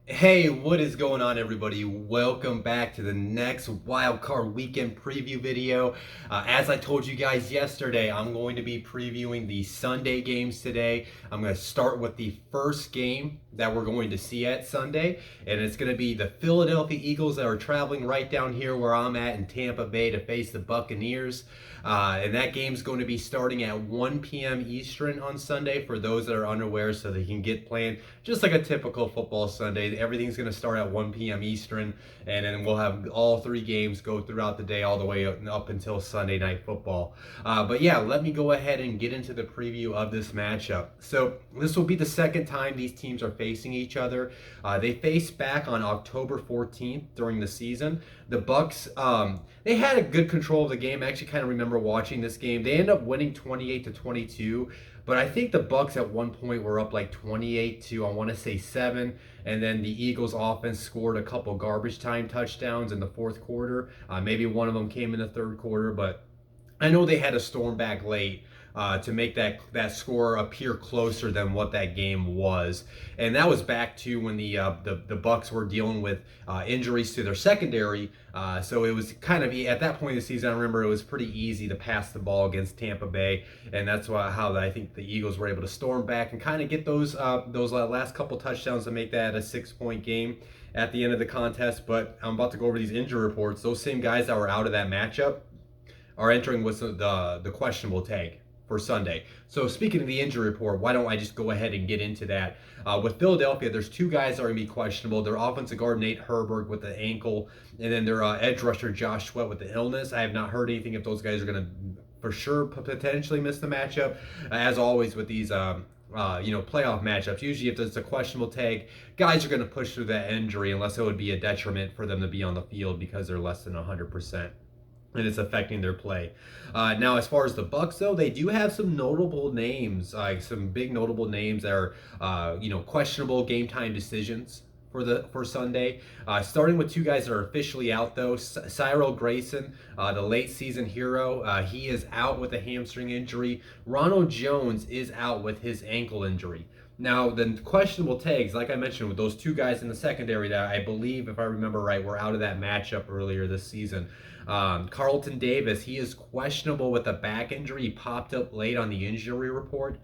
Hey, what is going on, everybody? Welcome back to the next Wildcard Weekend preview video. As I told you guys yesterday, I'm going to be previewing the Sunday games today. I'm going to start with the first game that we're going to see at Sunday, and it's going to be the Philadelphia Eagles that are traveling right down here where I'm at in Tampa Bay to face the Buccaneers. And that game's going to be starting at 1 p.m. Eastern on Sunday for those that are unaware, so they can get playing just like a typical football Sunday. Everything's going to start at 1 p.m. Eastern, and then we'll have all three games go throughout the day all the way up until Sunday Night Football. But yeah, let me go ahead and get into the preview of this matchup. So this will be the second time these teams are facing each other. They faced back on October 14th during the season. The Bucks, they had a good control of the game. I actually kind of remember watching this game. They ended up winning 28-22. But I think the Bucks at one point were up like 28 to, I want to say, 7, and then the Eagles offense scored a couple garbage time touchdowns in the fourth quarter. Maybe one of them came in the third quarter, but I know they had to storm back late to make that score appear closer than what that game was, and that was back to when the Bucks were dealing with injuries to their secondary. So it was kind of at that point in the season. I remember it was pretty easy to pass the ball against Tampa Bay, and that's how I think the Eagles were able to storm back and kind of get those last couple touchdowns to make that a 6-point game at the end of the contest. But I'm about to go over these injury reports. Those same guys that were out of that matchup are entering with the questionable tag for Sunday. So speaking of the injury report, why don't I just go ahead and get into that? With Philadelphia, there's two guys that are going to be questionable. Their offensive guard, Nate Herberg, with the ankle, and then their edge rusher, Josh Sweat, with the illness. I have not heard anything if those guys are going to for sure potentially miss the matchup. As always with these playoff matchups, usually if there's a questionable tag, guys are going to push through that injury unless it would be a detriment for them to be on the field because they're less than 100%. And it's affecting their play. Now, as far as the Bucks, though, they do have some notable names, some big notable names that are, questionable game time decisions for Sunday. Starting with two guys that are officially out, though. Cyril Grayson, the late season hero, he is out with a hamstring injury. Ronald Jones is out with his ankle injury. Now, the questionable tags, like I mentioned, with those two guys in the secondary that I believe, if I remember right, were out of that matchup earlier this season. Carlton Davis, he is questionable with a back injury. He popped up late on the injury report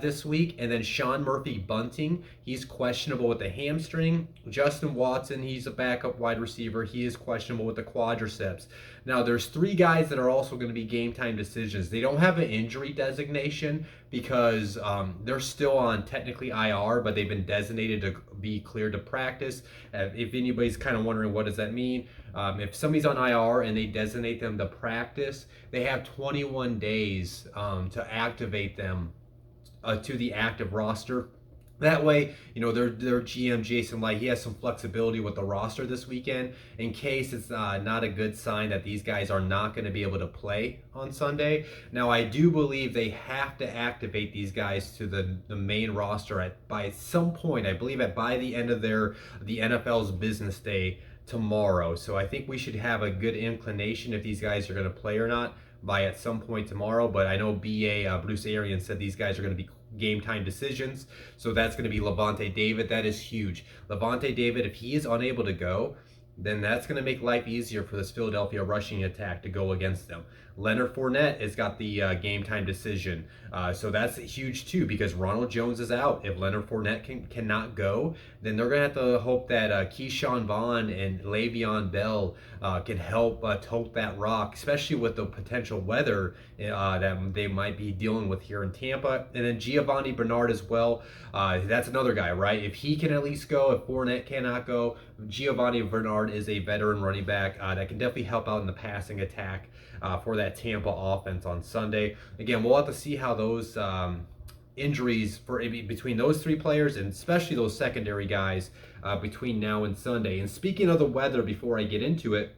this week. And then Sean Murphy Bunting, he's questionable with the hamstring. Justin Watson, he's a backup wide receiver. He is questionable with the quadriceps. Now, there's three guys that are also going to be game time decisions. They don't have an injury designation because they're still on technically IR, but they've been designated to be cleared to practice. If anybody's kind of wondering what does that mean, if somebody's on IR and they designate them to practice, they have 21 days to activate them to the active roster. That way, their GM Jason Light, he has some flexibility with the roster this weekend in case it's not a good sign that these guys are not going to be able to play on Sunday. Now, I do believe they have to activate these guys to the main roster by some point. I believe by the end of the NFL's business day tomorrow. So I think we should have a good inclination if these guys are going to play or not by at some point tomorrow. But I know Bruce Arians said these guys are going to be game time decisions. So that's going to be Levante David. That is huge. Levante David, if he is unable to go, then that's going to make life easier for this Philadelphia rushing attack to go against them. Leonard Fournette has got the game time decision. So that's huge too because Ronald Jones is out. If Leonard Fournette cannot go, then they're going to have to hope that Keyshawn Vaughn and Le'Veon Bell can help tote that rock, especially with the potential weather that they might be dealing with here in Tampa. And then Giovanni Bernard as well. That's another guy, right? If he can at least go, if Fournette cannot go, Giovanni Bernard is a veteran running back that can definitely help out in the passing attack for that Tampa offense on Sunday. Again, we'll have to see how those injuries between those three players and especially those secondary guys between now and Sunday. And speaking of the weather, before I get into it,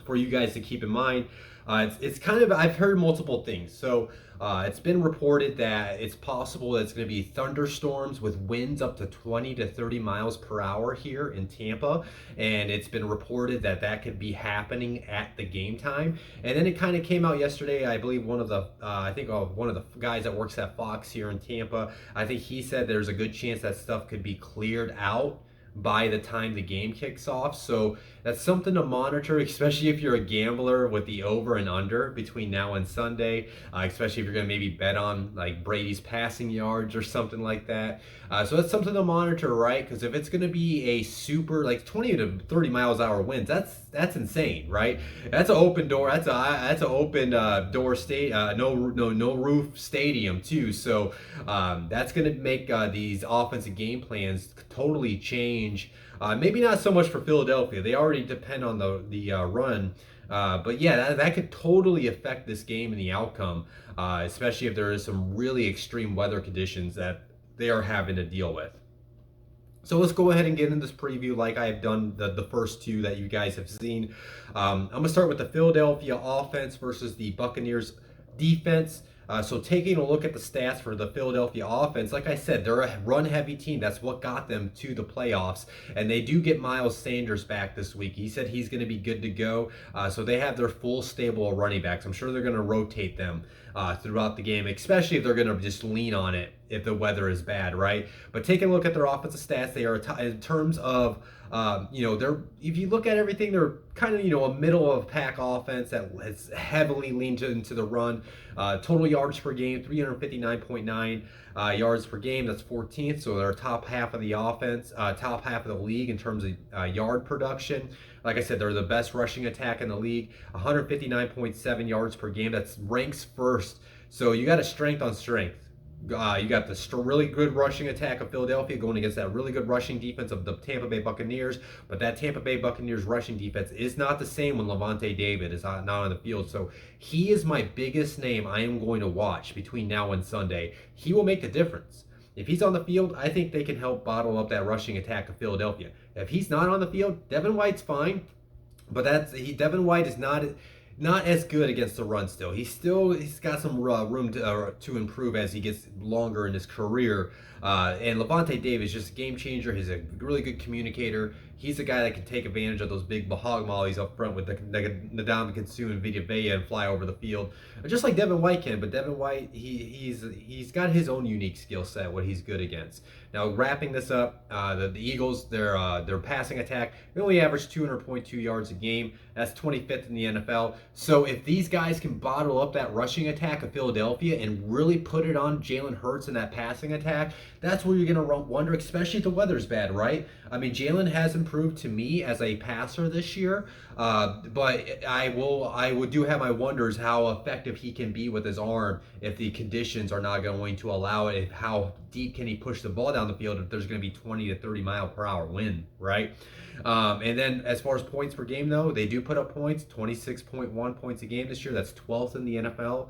for you guys to keep in mind, it's kind of, I've heard multiple things. So it's been reported that it's possible that it's going to be thunderstorms with winds up to 20 to 30 miles per hour here in Tampa. And it's been reported that could be happening at the game time. And then it kind of came out yesterday. I believe one of the guys that works at Fox here in Tampa, I think he said there's a good chance that stuff could be cleared out by the time the game kicks off. So that's something to monitor, especially if you're a gambler with the over and under between now and Sunday, especially if you're going to maybe bet on like Brady's passing yards or something like that. So that's something to monitor, right? Because if it's going to be a super like 20 to 30 miles an hour winds, that's insane, right? That's an open door. That's an open door state. No roof stadium too. So that's going to make these offensive game plans totally change. Maybe not so much for Philadelphia. They already depend on the run. But yeah, that could totally affect this game and the outcome, especially if there is some really extreme weather conditions that they are having to deal with. So let's go ahead and get in this preview like I have done the first two that you guys have seen. I'm going to start with the Philadelphia offense versus the Buccaneers defense. So taking a look at the stats for the Philadelphia offense, like I said, they're a run-heavy team. That's what got them to the playoffs. And they do get Miles Sanders back this week. He said he's going to be good to go. So they have their full stable of running backs. I'm sure they're going to rotate them throughout the game, especially if they're going to just lean on it if the weather is bad, right? But taking a look at their offensive stats, they are in terms of they're, if you look at everything, they're kind of, a middle of pack offense that has heavily leaned into the run. Total yards per game, 359.9 yards per game. That's 14th. So they're top half of the offense, top half of the league in terms of yard production. Like I said, they're the best rushing attack in the league, 159.7 yards per game. That's ranks first. So you got a strength on strength. You got the really good rushing attack of Philadelphia going against that really good rushing defense of the Tampa Bay Buccaneers. But that Tampa Bay Buccaneers rushing defense is not the same when Levante David is not on the field. So he is my biggest name I am going to watch between now and Sunday. He will make the difference. If he's on the field, I think they can help bottle up that rushing attack of Philadelphia. If he's not on the field, Devin White's fine. But Devin White is not as good against the run still. He's got some room to improve as he gets longer in his career. And Levante Davis is just a game changer. He's a really good communicator. He's a guy that can take advantage of those big hog mollies up front with the Ndamukong Suh and Vita Vea and fly over the field, just like Devin White can. But Devin White, he's got his own unique skill set, what he's good against. Now wrapping this up, the Eagles, their passing attack, they only average 200.2 yards a game. That's 25th in the NFL. So if these guys can bottle up that rushing attack of Philadelphia and really put it on Jalen Hurts in that passing attack, that's where you're going to wonder, especially if the weather's bad, right? I mean, Jalen has improved to me as a passer this year, but I would do have my wonders how effective he can be with his arm if the conditions are not going to allow it. How deep can he push the ball down the field if there's going to be 20 to 30 mile per hour wind, right? And then as far as points per game, though, they do put up points, 26.1 points a game this year. That's 12th in the NFL.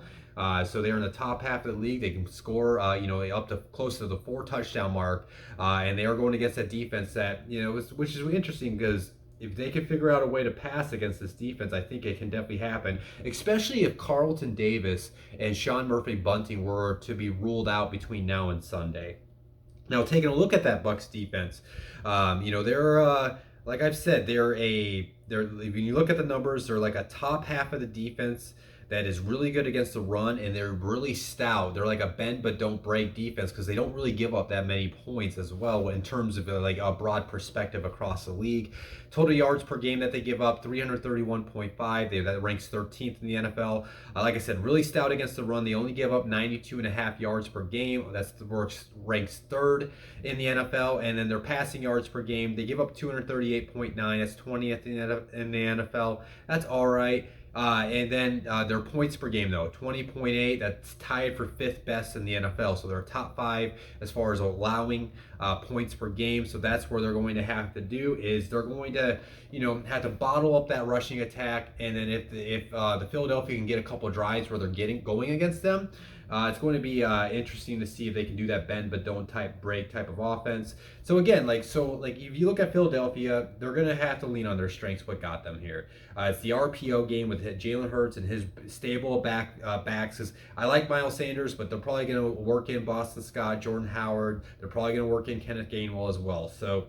So they're in the top half of the league. They can score, up to close to the 4 touchdown mark. And they are going against that defense that, which is interesting because if they can figure out a way to pass against this defense, I think it can definitely happen, especially if Carlton Davis and Sean Murphy-Bunting were to be ruled out between now and Sunday. Now, taking a look at that Bucs defense, they're like I've said, they're when you look at the numbers, they're like a top half of the defense that is really good against the run, and they're really stout. They're like a bend but don't break defense because they don't really give up that many points as well in terms of like a broad perspective across the league. Total yards per game that they give up, 331.5. That ranks 13th in the NFL. Like I said, really stout against the run. They only give up 92.5 yards per game. That's ranks 3rd in the NFL. And then their passing yards per game, they give up 238.9. That's 20th in the NFL. That's all right. And then their points per game, though, 20.8. That's tied for 5th best in the NFL. So they're top 5 as far as allowing points per game. So that's where they're going to have to do is they're going to, have to bottle up that rushing attack. And then if the Philadelphia can get a couple of drives where they're going against them, it's going to be interesting to see if they can do that bend but don't break type of offense. So again, if you look at Philadelphia, they're going to have to lean on their strengths. What got them here? It's the RPO game with Jalen Hurts and his stable backs. Because I like Miles Sanders, but they're probably going to work in Boston Scott, Jordan Howard. They're probably going to work in Kenneth Gainwell as well. So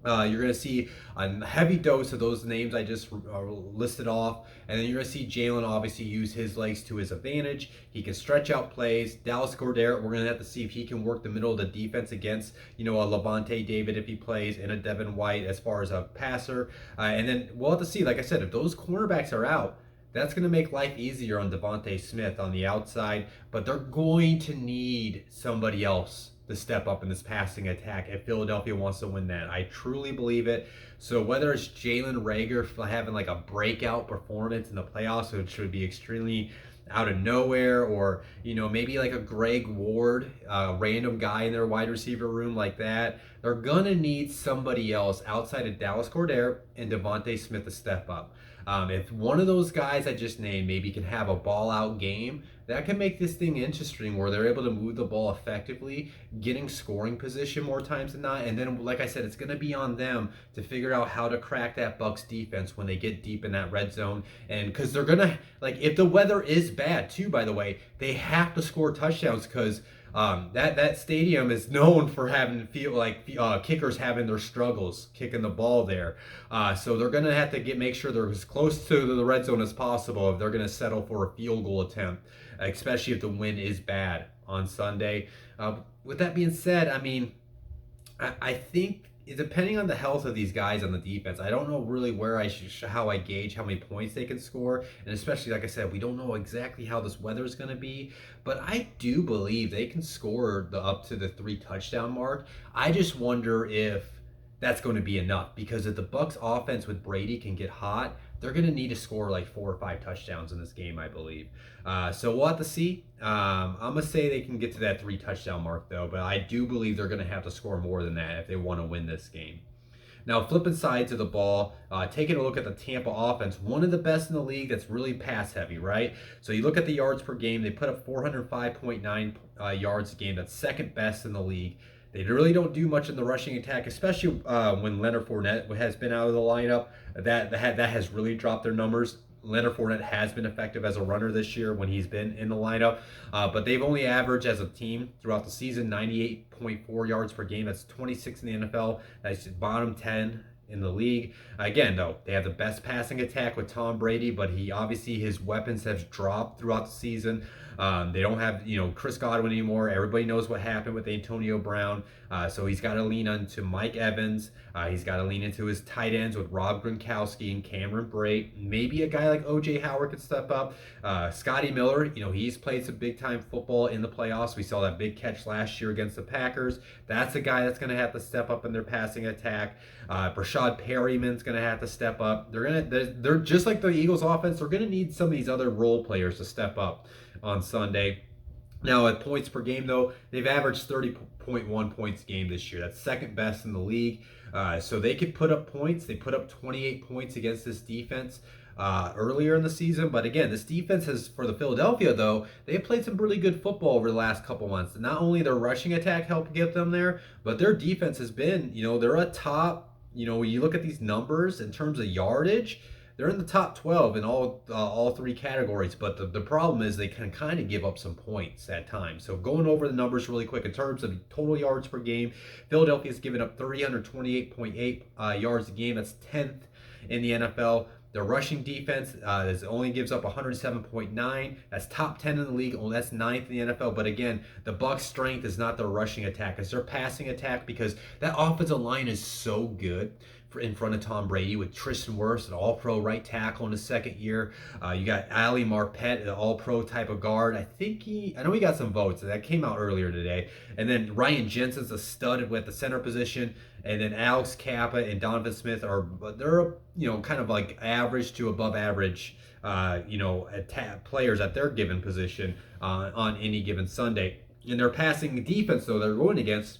You're going to see a heavy dose of those names I just listed off. And then you're going to see Jalen obviously use his legs to his advantage. He can stretch out plays. Dallas Goedert, we're going to have to see if he can work the middle of the defense against, a Levante David if he plays, and a Devin White as far as a passer. And then we'll have to see, like I said, if those cornerbacks are out, that's going to make life easier on Devontae Smith on the outside. But they're going to need somebody else to step up in this passing attack if Philadelphia wants to win that. I truly believe it. So whether it's Jalen Reagor having like a breakout performance in the playoffs, which would be extremely out of nowhere, or maybe like a Greg Ward, a random guy in their wide receiver room like that, they're gonna need somebody else outside of Dallas Goedert and Devontae Smith to step up. If one of those guys I just named maybe can have a ball out game, that can make this thing interesting where they're able to move the ball effectively, getting scoring position more times than not. And then, like I said, it's going to be on them to figure out how to crack that Bucks defense when they get deep in that red zone. And because they're going to, like, if the weather is bad too, by the way, they have to score touchdowns because that stadium is known for having kickers having their struggles kicking the ball there. So they're gonna have to make sure they're as close to the red zone as possible if they're gonna settle for a field goal attempt, especially if the wind is bad on Sunday. With that being said, I mean, I think depending on the health of these guys on the defense, I don't know really how I gauge how many points they can score. And especially, like I said, we don't know exactly how this weather is going to be. But I do believe they can score up to the 3 touchdown mark. I just wonder if that's going to be enough. Because if the Bucks offense with Brady can get hot, they're going to need to score like 4 or 5 touchdowns in this game, I believe. So we'll have to see. I'm going to say they can get to that 3 touchdown mark, though. But I do believe they're going to have to score more than that if they want to win this game. Now, flipping sides of the ball, taking a look at the Tampa offense, one of the best in the league that's really pass heavy, right? So you look at the yards per game, they put up 405.9 yards a game. That's second best in the league. They really don't do much in the rushing attack, especially when Leonard Fournette has been out of the lineup. That has really dropped their numbers. Leonard Fournette has been effective as a runner this year when he's been in the lineup, but they've only averaged as a team throughout the season 98.4 yards per game. That's 26 in the NFL. That's bottom 10 in the league. Again, though, they have the best passing attack with Tom Brady, but his weapons have dropped throughout the season. They don't have, Chris Godwin anymore. Everybody knows what happened with Antonio Brown. So he's got to lean into Mike Evans. He's got to lean into his tight ends with Rob Gronkowski and Cameron Brate. Maybe a guy like O.J. Howard could step up. Scotty Miller, he's played some big-time football in the playoffs. We saw that big catch last year against the Packers. That's a guy that's going to have to step up in their passing attack. Rashad Perryman's going to have to step up. They're just like the Eagles offense. They're going to need some of these other role players to step up on Sunday. Now, at points per game, though, they've averaged 30.1 points a game this year. That's second best in the league. So they could put up points. They put up 28 points against this defense earlier in the season. But again, this defense has, for the Philadelphia, though, they've played some really good football over the last couple months. Not only their rushing attack helped get them there, but their defense has been, they're a top, when you look at these numbers in terms of yardage, they're in the top 12 in all 3 categories, but the problem is they can kind of give up some points at times. So going over the numbers really quick in terms of total yards per game, Philadelphia's given up 328.8 yards a game. That's 10th in the NFL. Their rushing defense only gives up 107.9. That's top 10 in the league. Oh, that's 9th in the NFL. But again, the Bucs' strength is not their rushing attack. It's their passing attack because that offensive line is so good in front of Tom Brady with Tristan Wirfs, an all-pro right tackle in his second year. You got Ali Marpet, an all-pro type of guard. I know he got some votes. That came out earlier today. And then Ryan Jensen's a stud with the center position. And then Alex Kappa and Donovan Smith they're kind of like average to above average players at their given position on any given Sunday. And their passing defense, though, they're going against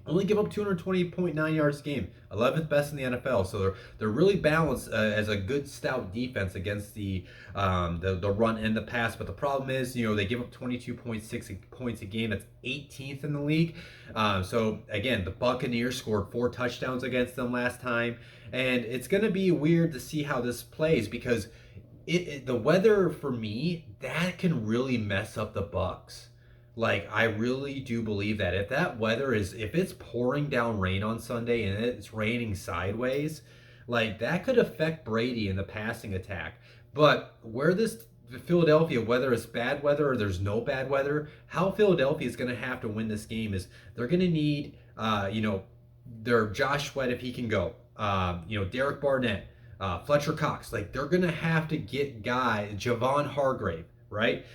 only give up 220.9 yards a game, 11th best in the NFL. So they're really balanced as a good stout defense against the run and the pass. But the problem is, they give up 22.6 points a game. That's 18th in the league. So again, the Buccaneers scored 4 touchdowns against them last time, and it's going to be weird to see how this plays because the weather for me that can really mess up the Bucs. Like, I really do believe that if it's pouring down rain on Sunday and it's raining sideways, like that could affect Brady in the passing attack. But where this Philadelphia, whether it's bad weather or there's no bad weather, how Philadelphia is going to have to win this game is they're going to need, their Josh Sweat if he can go, Derek Barnett, Fletcher Cox. Like they're going to have to get Javon Hargrave, right?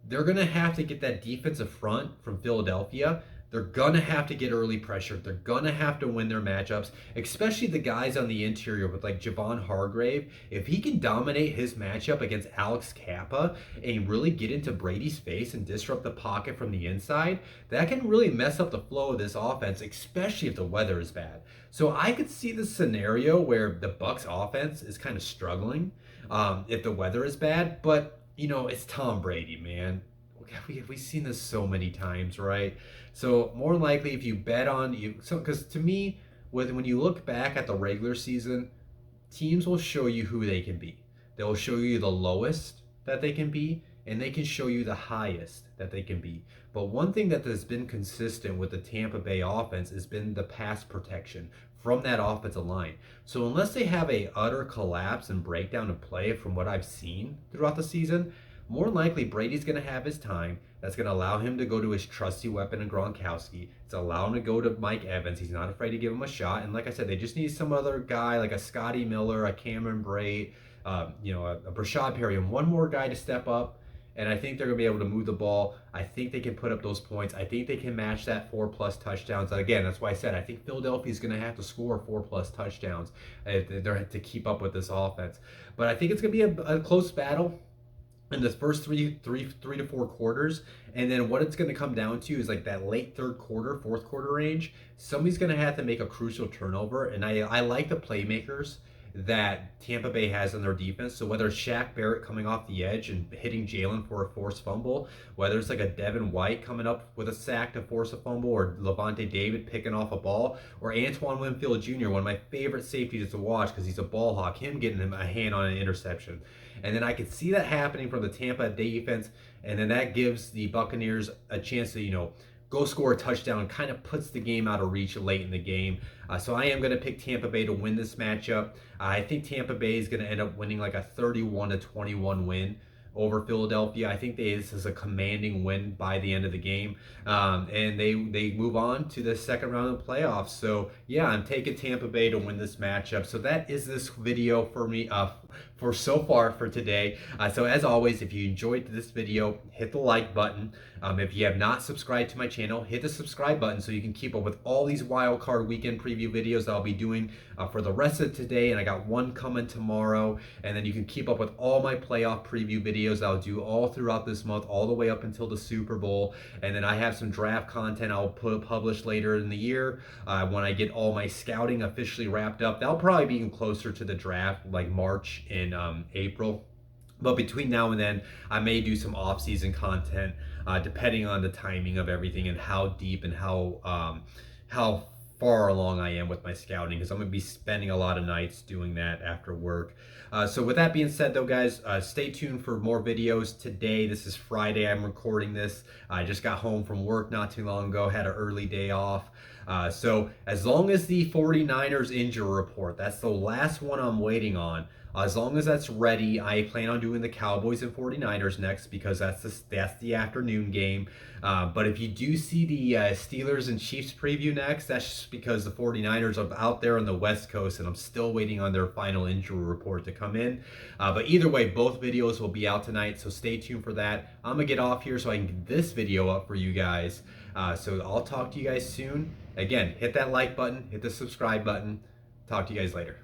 They're going to have to get that defensive front from Philadelphia. They're going to have to get early pressure. They're going to have to win their matchups, especially the guys on the interior with like Javon Hargrave. If he can dominate his matchup against Alex Kappa and really get into Brady's face and disrupt the pocket from the inside, that can really mess up the flow of this offense, especially if the weather is bad. So I could see the scenario where the Bucs offense is kind of struggling if the weather is bad, but it's Tom Brady, man. We've seen this so many times, right? So more likely, if you bet on because to me, when you look back at the regular season, teams will show you who they can be. They'll show you the lowest that they can be, and they can show you the highest that they can be. But one thing that has been consistent with the Tampa Bay offense has been the pass protection from that offensive line. So unless they have a utter collapse and breakdown of play from what I've seen throughout the season, more likely Brady's going to have his time. That's going to allow him to go to his trusty weapon in Gronkowski. It's allow him to go to Mike Evans. He's not afraid to give him a shot. And like I said, they just need some other guy like a Scotty Miller, a Cameron Brate, a Brashad Perry, and one more guy to step up. And I think they're going to be able to move the ball. I think they can put up those points. I think they can match that 4+ touchdowns. Again, that's why I said I think Philadelphia's going to have to score 4+ touchdowns to keep up with this offense. But I think it's going to be a close battle in the first three to four quarters, and then what it's going to come down to is like that late third quarter, fourth quarter range. Somebody's going to have to make a crucial turnover, and I like the playmakers that Tampa Bay has in their defense. So whether it's Shaq Barrett coming off the edge and hitting Jalen for a forced fumble, whether it's like a Devin White coming up with a sack to force a fumble, or Levante David picking off a ball, or Antoine Winfield Jr., one of my favorite safeties to watch because he's a ball hawk, him getting him a hand on an interception. And then I could see that happening from the Tampa defense, and then that gives the Buccaneers a chance to, go score a touchdown, and kind of puts the game out of reach late in the game. So I am going to pick Tampa Bay to win this matchup. I think Tampa Bay is going to end up winning like a 31-21 win over Philadelphia. I think this is a commanding win by the end of the game. And they move on to the second round of the playoffs. So yeah, I'm taking Tampa Bay to win this matchup. So that is this video for me for so far for today. So as always, if you enjoyed this video, hit the like button. If you have not subscribed to my channel, hit the subscribe button so you can keep up with all these Wildcard Weekend preview videos that I'll be doing for the rest of today. And I got one coming tomorrow. And then you can keep up with all my playoff preview videos I'll do all throughout this month, all the way up until the Super Bowl. And then I have some draft content I'll publish later in the year when I get all my scouting officially wrapped up. That'll probably be even closer to the draft, like March and April. But between now and then, I may do some off-season content, depending on the timing of everything and how deep and how far along I am with my scouting, because I'm going to be spending a lot of nights doing that after work. So with that being said, though, guys, stay tuned for more videos today. This is Friday. I'm recording this. I just got home from work not too long ago, had an early day off. So as long as the 49ers injury report, that's the last one I'm waiting on. As long as that's ready, I plan on doing the Cowboys and 49ers next, because that's the afternoon game. But if you do see the Steelers and Chiefs preview next, that's just because the 49ers are out there on the West Coast, and I'm still waiting on their final injury report to come in. But either way, both videos will be out tonight, so stay tuned for that. I'm going to get off here so I can get this video up for you guys. So I'll talk to you guys soon. Again, hit that like button, hit the subscribe button. Talk to you guys later.